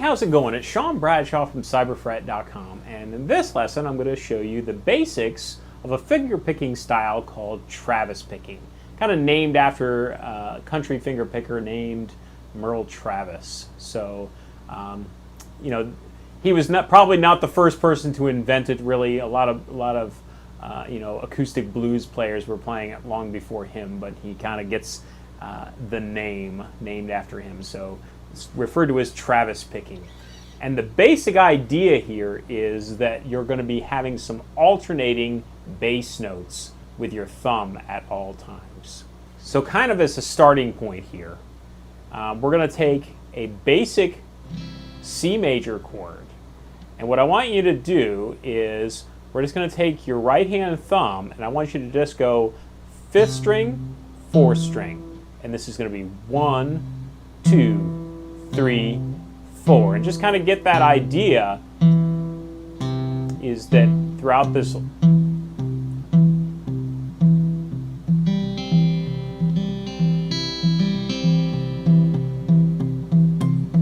how's it going? It's Sean Bradshaw from cyberfret.com, and in this lesson I'm going to show you the basics of a finger-picking style called Travis picking, kind of named after a country finger picker named Merle Travis. So, you know, he was probably not the first person to invent it. Really, a lot of you know, acoustic blues players were playing it long before him, but he kind of gets the name named after him. So it's referred to as Travis picking. And the basic idea here is that you're going to be having some alternating bass notes with your thumb at all times. So kind of as a starting point here, we're going to take a basic C major chord. And what I want you to do is we're just going to take your right hand thumb and I want you to just go 5th string, 4th string. And this is going to be 1, 2, 3, 4. And just kind of get that idea is that throughout this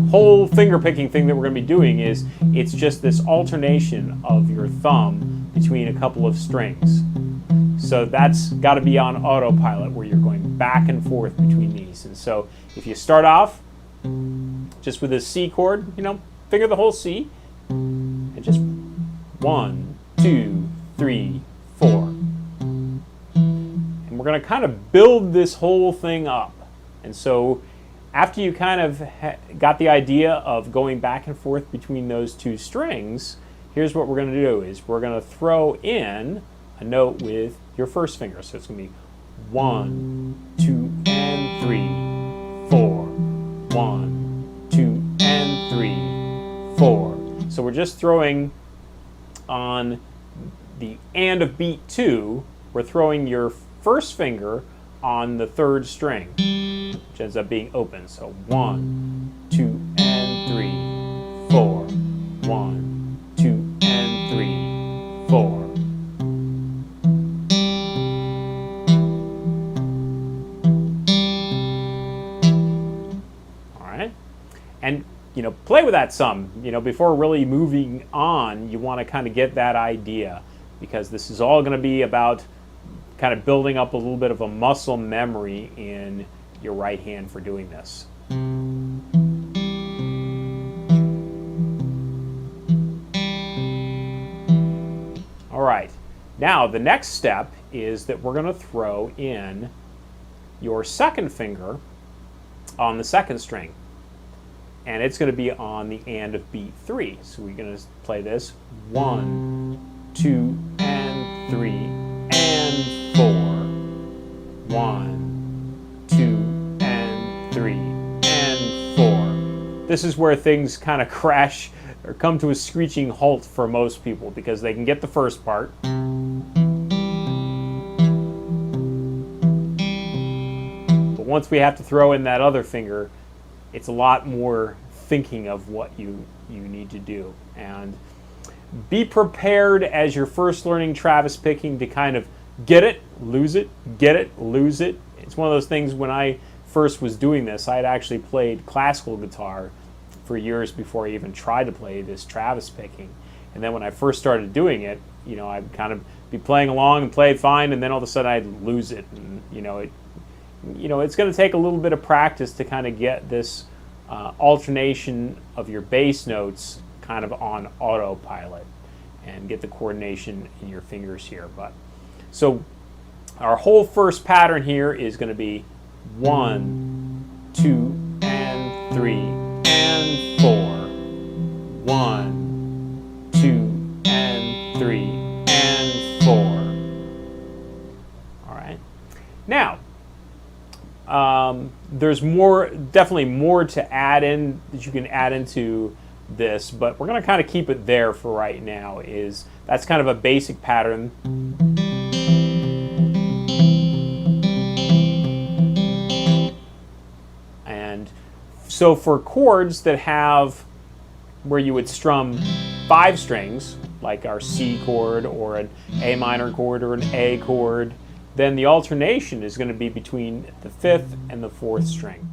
whole finger picking thing that we're going to be doing is it's just this alternation of your thumb between a couple of strings. So that's got to be on autopilot where you're going back and forth between these. And so if you start off just with a C chord, you know, finger the whole C and just 1, 2, 3, 4. And we're going to kind of build this whole thing up. And so after you kind of got the idea of going back and forth between those two strings, here's what we're going to do is we're going to throw in a note with your first finger. So it's going to be 1, 2, and 3, 4. 1, 2, and 3, 4. So we're just throwing on the and of beat 2, we're throwing your first finger on the 3rd string, which ends up being open. So 1, 2, and 3, 4. 1, 2, and 3, 4. All right, and you know, play with that some. You know, before really moving on, you want to kind of get that idea, because this is all going to be about kind of building up a little bit of a muscle memory in your right hand for doing this. All right, now the next step is that we're going to throw in your second finger on the 2nd string, and it's going to be on the and of beat 3. So we're going to play this 1, 2, and 3, and 4. 1, 2, and 3, and 4. This is where things kind of crash or come to a screeching halt for most people, because they can get the first part. But once we have to throw in that other finger, it's a lot more thinking of what you need to do. And be prepared as you're first learning Travis picking to kind of get it, lose it, get it, lose it. It's one of those things. When I first was doing this, I had actually played classical guitar for years before I even tried to play this Travis picking. And then when I first started doing it, you know, I'd kind of be playing along and play fine, and then all of a sudden I'd lose it. And you know, it's going to take a little bit of practice to kind of get this alternation of your bass notes kind of on autopilot and get the coordination in your fingers here. But so our whole first pattern here is going to be 1, 2, and 3, and 4. 1, 2, and 3, and 4. All right. Now, there's definitely more to add in that you can add into this, but we're going to kind of keep it there for right now. That's kind of a basic pattern. And so for chords that have where you would strum 5 strings, like our C chord or an A minor chord or an A chord, then the alternation is going to be between the 5th and the 4th string.